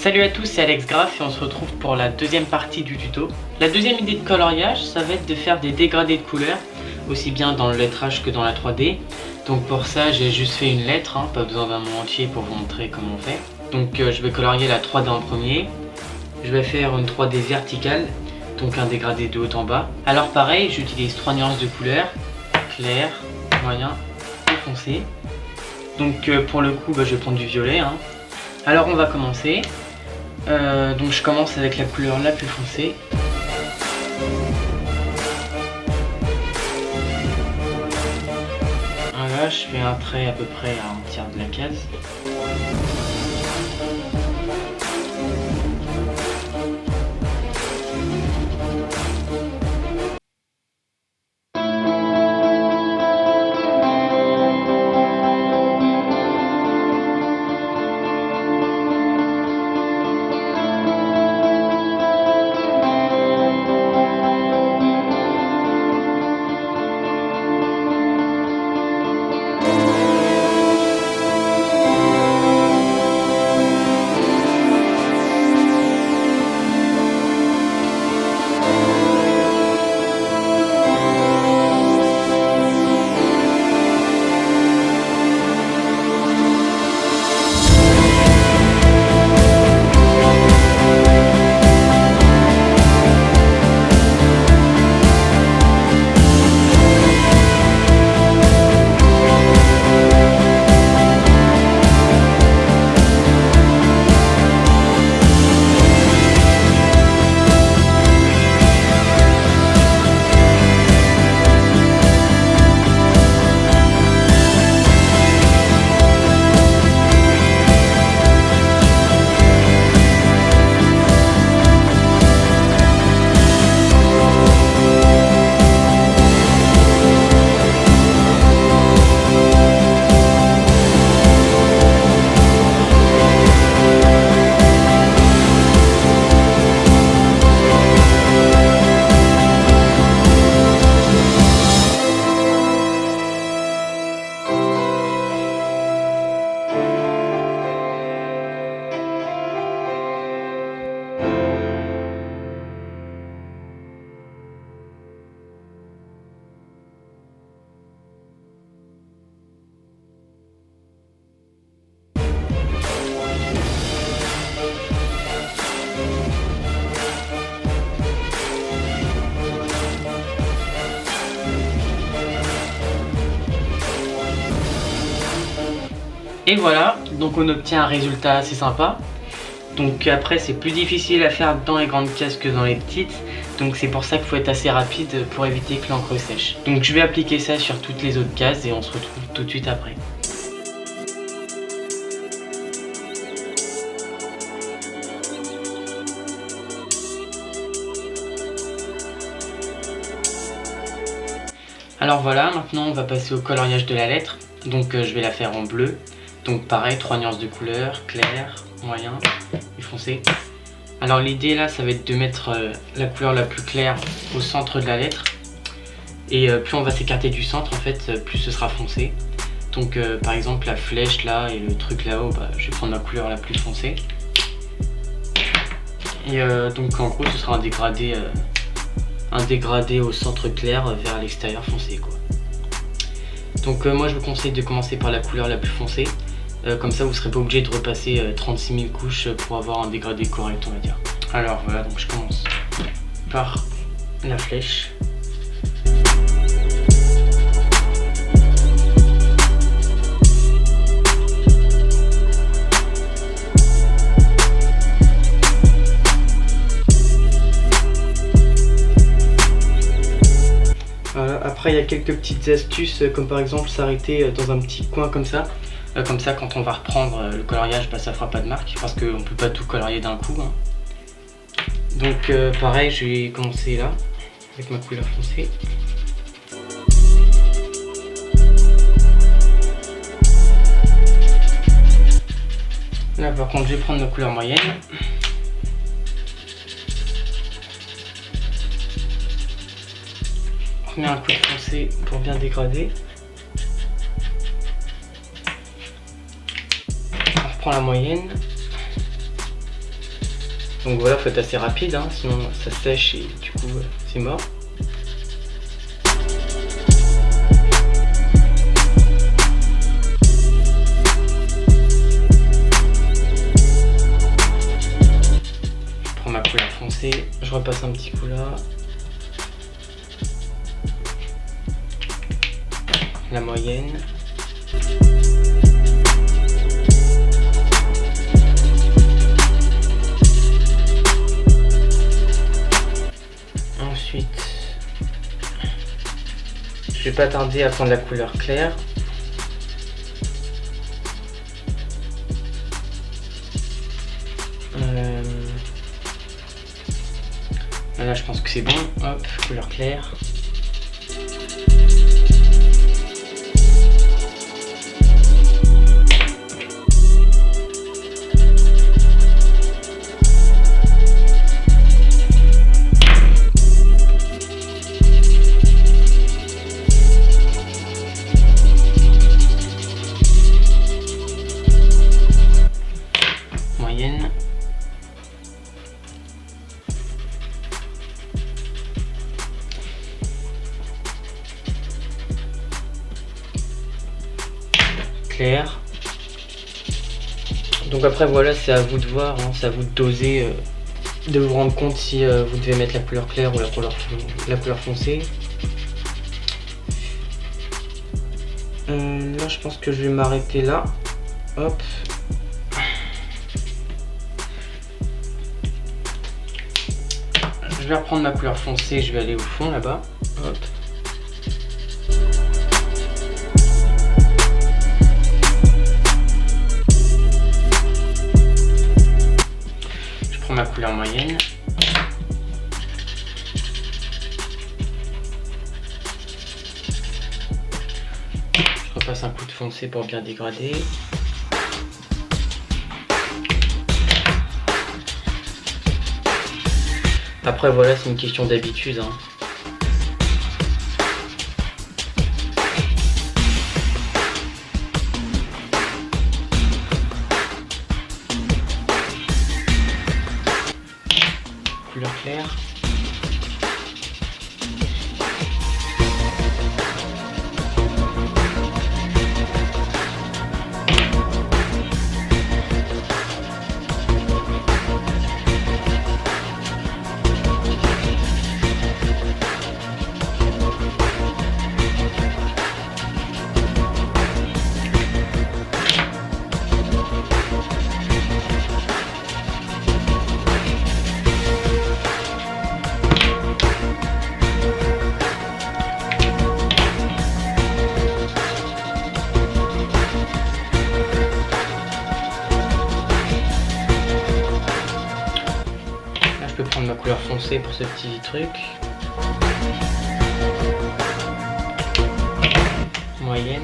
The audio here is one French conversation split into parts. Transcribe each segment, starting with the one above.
Salut à tous, c'est Alex Graff et on se retrouve pour la deuxième partie du tuto. La deuxième idée de coloriage, ça va être de faire des dégradés de couleurs, aussi bien dans le lettrage que dans la 3D. Donc pour ça, j'ai juste fait une lettre, pas besoin d'un mot entier pour vous montrer comment on fait. Donc je vais colorier la 3D en premier. Je vais faire une 3D verticale, donc un dégradé de haut en bas. Alors pareil, j'utilise 3 nuances de couleurs, clair, moyen et foncé. Donc pour le coup, je vais prendre du violet. Alors on va commencer. Donc je commence avec la couleur la plus foncée. Voilà, je fais un trait à peu près à un tiers de la case. Et voilà, donc on obtient un résultat assez sympa. Donc après c'est plus difficile à faire dans les grandes cases que dans les petites. Donc c'est pour ça qu'il faut être assez rapide pour éviter que l'encre sèche. Donc je vais appliquer ça sur toutes les autres cases et on se retrouve tout de suite après. Alors voilà, maintenant on va passer au coloriage de la lettre. Donc je vais la faire en bleu. Donc pareil, 3 nuances de couleurs, clair, moyen et foncé. Alors l'idée là, ça va être de mettre la couleur la plus claire au centre de la lettre. Et plus on va s'écarter du centre, en fait, plus ce sera foncé. Donc par exemple la flèche là et le truc là-haut, je vais prendre la couleur la plus foncée. Et donc en gros ce sera un dégradé au centre clair vers l'extérieur foncé quoi. Donc moi je vous conseille de commencer par la couleur la plus foncée. Comme ça vous ne serez pas obligé de repasser 36 000 couches pour avoir un dégradé correct, on va dire. Alors voilà, donc je commence par la flèche. Voilà, après il y a quelques petites astuces comme par exemple s'arrêter dans un petit coin comme ça. Comme ça quand on va reprendre le coloriage, ça fera pas de marque parce qu'on peut pas tout colorier d'un coup. Donc pareil, je vais commencer là avec ma couleur foncée. Là par contre je vais prendre ma couleur moyenne. On met un coup de foncé pour bien dégrader. On reprend la moyenne. Donc voilà, faut être assez rapide, hein, sinon ça sèche et du coup c'est mort. Je prends ma couleur foncée, je repasse un petit coup là. La moyenne. Ensuite, je vais pas tarder à prendre la couleur claire. Là, je pense que c'est bon. Hop, couleur claire. Moyenne. Clair. Donc après voilà, c'est à vous de voir, hein, c'est à vous de doser, de vous rendre compte si vous devez mettre la couleur claire ou la couleur foncée. Là je pense que je vais m'arrêter là. Hop. Je vais reprendre ma couleur foncée, je vais aller au fond là-bas. Hop. Je prends ma couleur moyenne. Je repasse un coup de foncé pour bien dégrader. Après voilà, c'est une question d'habitude, hein. Couleur claire. Je peux prendre ma couleur foncée pour ce petit truc. Moyenne.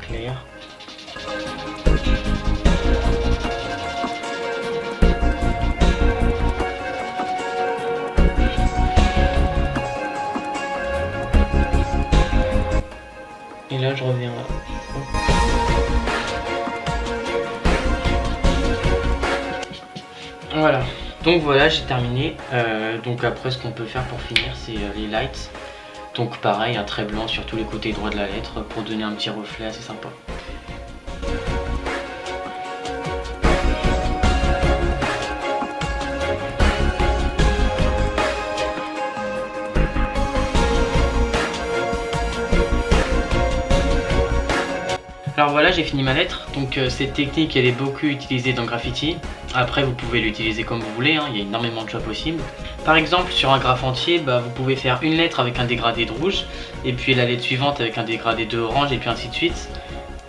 Claire. Et là je reviens là. Voilà, donc voilà, j'ai terminé. Donc après ce qu'on peut faire pour finir, c'est les lights. Donc pareil, un trait blanc sur tous les côtés droits de la lettre pour donner un petit reflet assez sympa. Alors voilà, j'ai fini ma lettre. Donc cette technique, elle est beaucoup utilisée dans le graffiti. Après, vous pouvez l'utiliser comme vous voulez, hein. Il y a énormément de choix possibles. Par exemple, sur un graphe entier, vous pouvez faire une lettre avec un dégradé de rouge, et puis la lettre suivante avec un dégradé de orange, et puis ainsi de suite.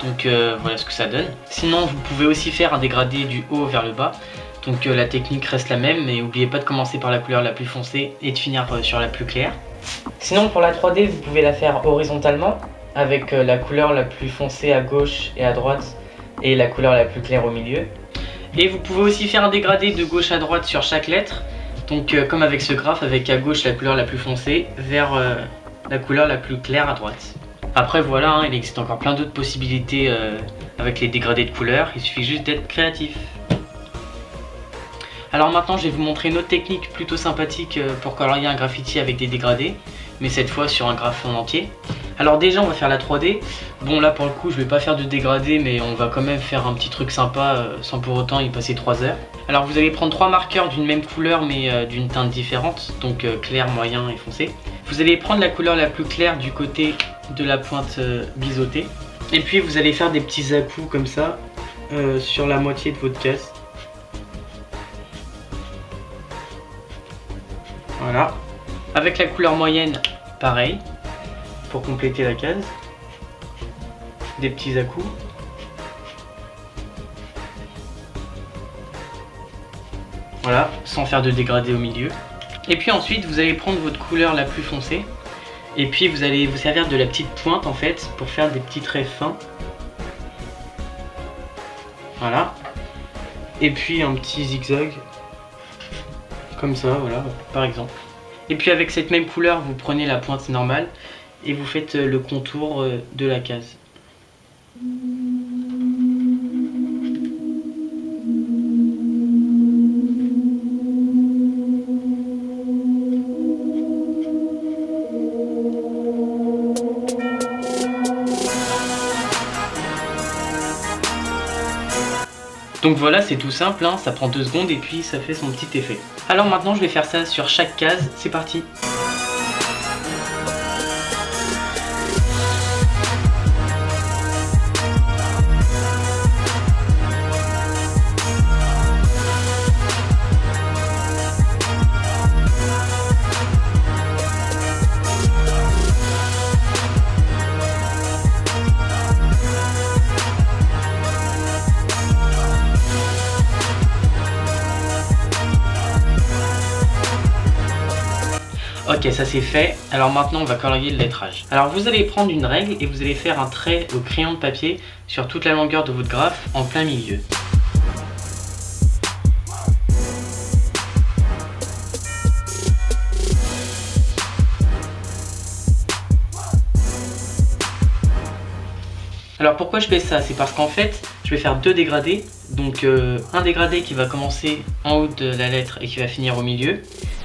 Donc voilà ce que ça donne. Sinon, vous pouvez aussi faire un dégradé du haut vers le bas. Donc la technique reste la même, mais n'oubliez pas de commencer par la couleur la plus foncée et de finir sur la plus claire. Sinon, pour la 3D, vous pouvez la faire horizontalement, avec la couleur la plus foncée à gauche et à droite et la couleur la plus claire au milieu. Et vous pouvez aussi faire un dégradé de gauche à droite sur chaque lettre, Donc comme avec ce graphe, avec à gauche la couleur la plus foncée vers la couleur la plus claire à droite. Après voilà, hein, il existe encore plein d'autres possibilités avec les dégradés de couleurs, il suffit juste d'être créatif. Alors maintenant je vais vous montrer une autre technique plutôt sympathique pour colorier un graffiti avec des dégradés, mais cette fois sur un graphe en entier. Alors déjà on va faire la 3D, bon là pour le coup je vais pas faire de dégradé mais on va quand même faire un petit truc sympa sans pour autant y passer 3 heures. Alors vous allez prendre 3 marqueurs d'une même couleur mais d'une teinte différente, donc clair, moyen et foncé. Vous allez prendre la couleur la plus claire du côté de la pointe biseautée et puis vous allez faire des petits à-coups comme ça sur la moitié de votre case. Voilà. Avec la couleur moyenne, pareil, pour compléter la case. Des petits à-coups. Voilà, sans faire de dégradé au milieu. Et puis ensuite, vous allez prendre votre couleur la plus foncée. Et puis vous allez vous servir de la petite pointe en fait, pour faire des petits traits fins. Voilà. Et puis un petit zigzag. Comme ça, voilà, par exemple. Et puis avec cette même couleur, vous prenez la pointe normale et vous faites le contour de la case. Donc voilà, c'est tout simple, hein, ça prend 2 secondes et puis ça fait son petit effet. Alors maintenant je vais faire ça sur chaque case, c'est parti. Ok, ça c'est fait. Alors maintenant on va colorier le lettrage. Alors vous allez prendre une règle et vous allez faire un trait au crayon de papier sur toute la longueur de votre graphe en plein milieu. Alors pourquoi je fais ça? C'est parce qu'en fait je vais faire 2 dégradés. Donc un dégradé qui va commencer en haut de la lettre et qui va finir au milieu.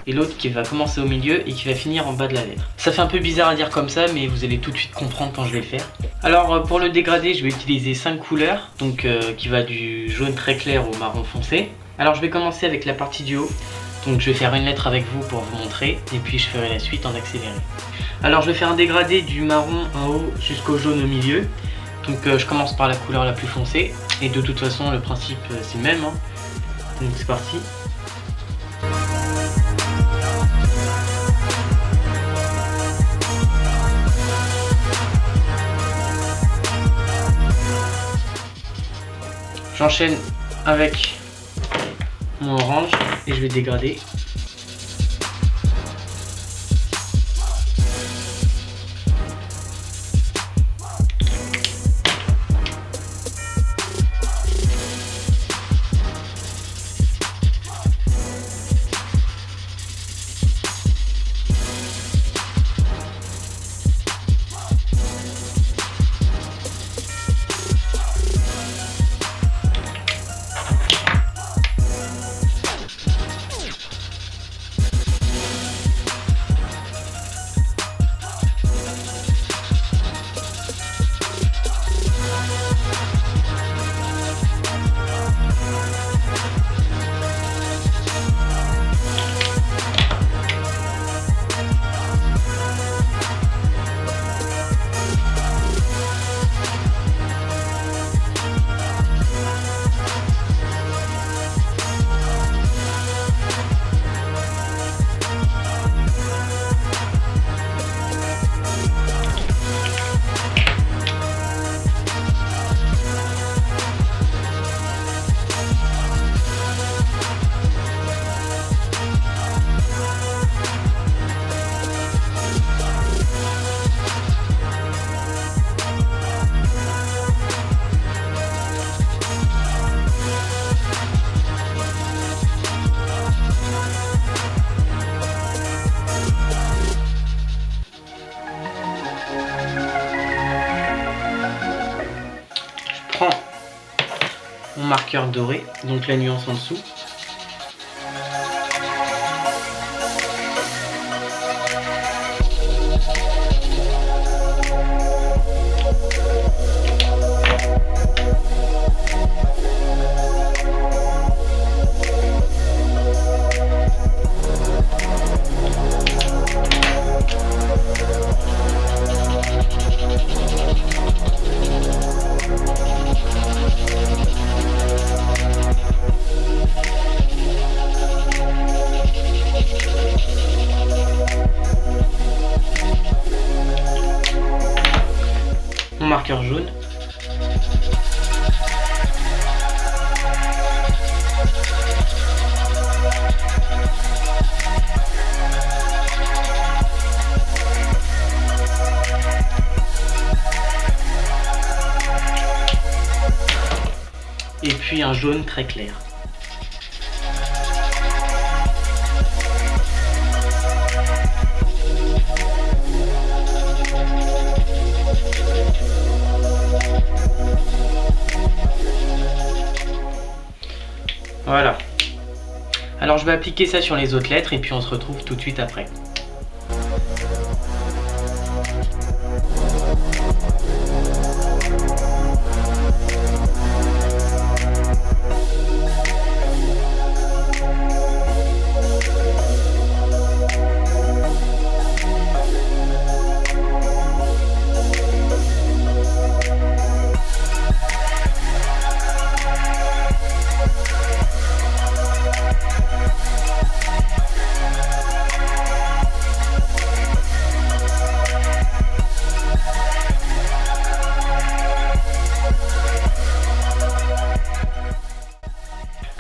Et l'autre qui va commencer au milieu et qui va finir en bas de la lettre. Ça fait un peu bizarre à dire comme ça, mais vous allez tout de suite comprendre quand je vais le faire. Alors pour le dégradé, je vais utiliser 5 couleurs, donc qui va du jaune très clair au marron foncé. Alors je vais commencer avec la partie du haut, donc je vais faire une lettre avec vous pour vous montrer, et puis je ferai la suite en accéléré. Alors je vais faire un dégradé du marron en haut jusqu'au jaune au milieu. Donc je commence par la couleur la plus foncée, et de toute façon le principe c'est le même, hein. Donc c'est parti. J'enchaîne avec mon orange et je vais dégrader. marqueur doré, donc la nuance en dessous. Mon marqueur jaune. Et puis un jaune très clair. Voilà. Alors je vais appliquer ça sur les autres lettres et puis on se retrouve tout de suite après.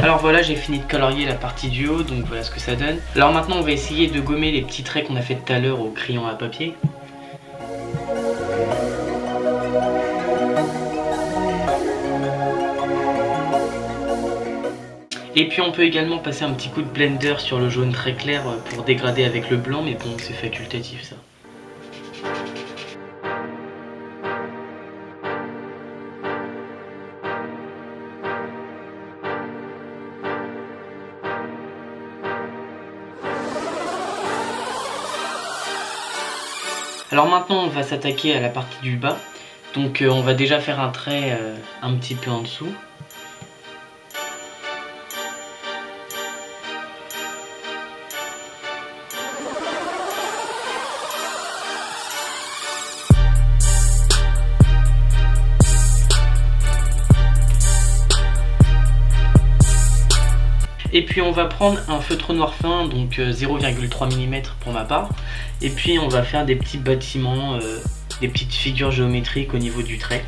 Alors voilà, j'ai fini de colorier la partie du haut, donc voilà ce que ça donne. Alors maintenant on va essayer de gommer les petits traits qu'on a fait tout à l'heure au crayon à papier. Et puis on peut également passer un petit coup de blender sur le jaune très clair pour dégrader avec le blanc, mais bon c'est facultatif ça. Alors maintenant on va s'attaquer à la partie du bas, donc on va déjà faire un trait un petit peu en dessous. Et puis on va prendre un feutre noir fin, donc 0,3 mm pour ma part. Et puis on va faire des petits bâtiments, des petites figures géométriques au niveau du trait.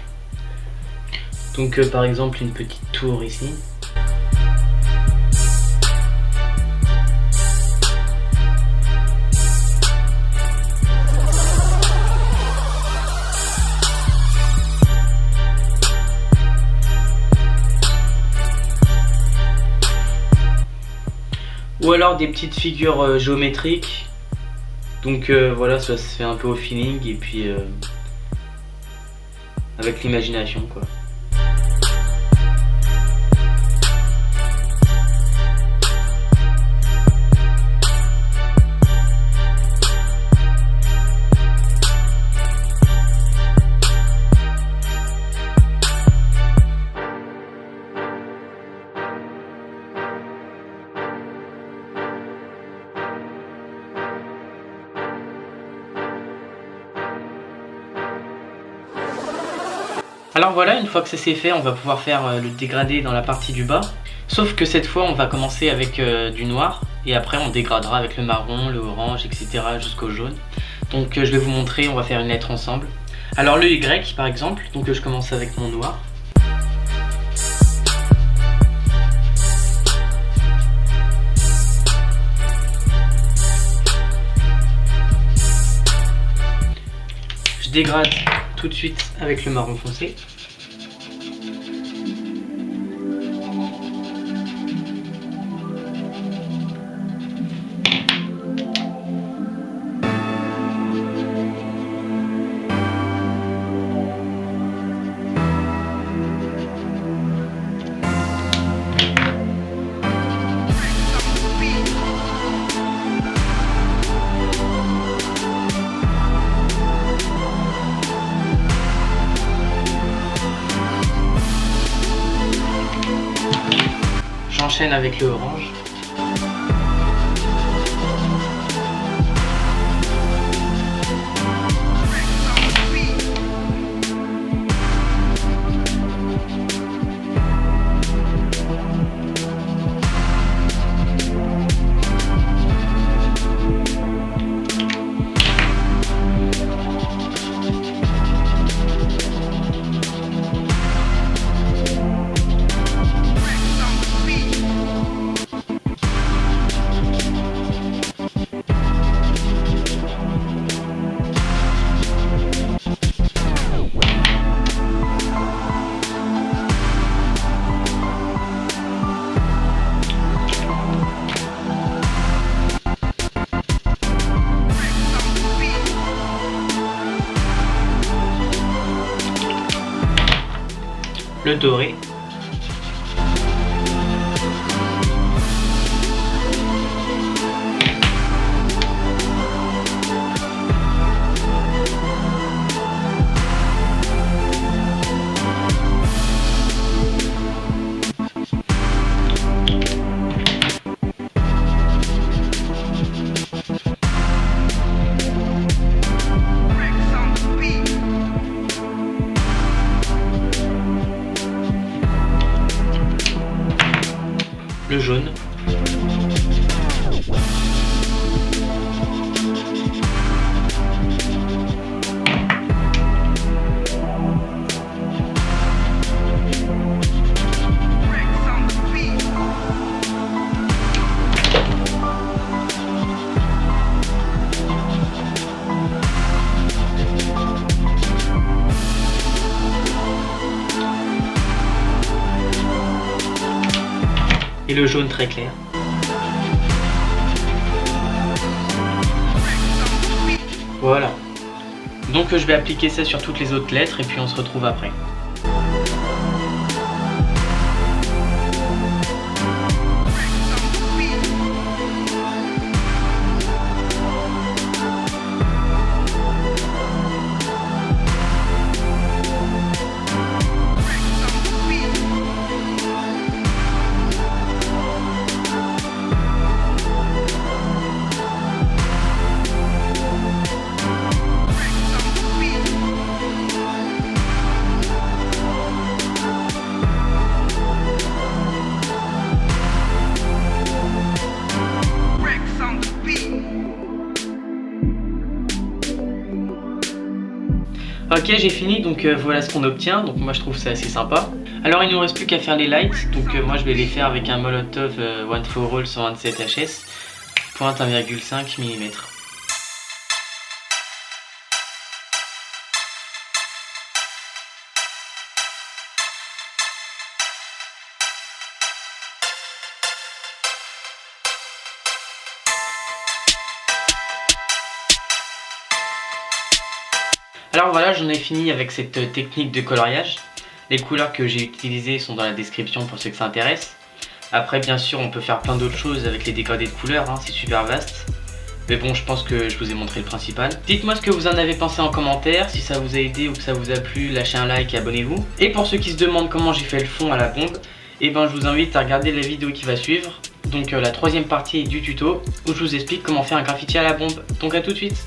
Donc par exemple une petite tour ici. Ou alors des petites figures géométriques. Donc voilà, ça se fait un peu au feeling et puis avec l'imagination quoi. Alors voilà, une fois que ça c'est fait, on va pouvoir faire le dégradé dans la partie du bas. Sauf que cette fois, on va commencer avec du noir et après on dégradera avec le marron, le orange, etc. jusqu'au jaune. Donc je vais vous montrer, on va faire une lettre ensemble. Alors le Y par exemple, donc je commence avec mon noir. Je dégrade tout de suite avec le marron foncé. j'enchaîne avec le orange. Le doré. Le jaune. Et le jaune très clair. Voilà. Donc je vais appliquer ça sur toutes les autres lettres et puis on se retrouve après. Ok, j'ai fini, donc voilà ce qu'on obtient, donc moi je trouve ça assez sympa. Alors il ne nous reste plus qu'à faire les lights, donc moi je vais les faire avec un Molotov One for All 127 HS, pointe 1,5 mm. Alors voilà, j'en ai fini avec cette technique de coloriage. Les couleurs que j'ai utilisées sont dans la description pour ceux que ça intéresse. Après bien sûr on peut faire plein d'autres choses avec les dégradés de couleurs, hein, c'est super vaste. Mais bon, je pense que je vous ai montré le principal. Dites-moi ce que vous en avez pensé en commentaire, si ça vous a aidé ou que ça vous a plu, lâchez un like et abonnez-vous. Et pour ceux qui se demandent comment j'ai fait le fond à la bombe, et ben je vous invite à regarder la vidéo qui va suivre. Donc la troisième partie du tuto où je vous explique comment faire un graffiti à la bombe. Donc à tout de suite.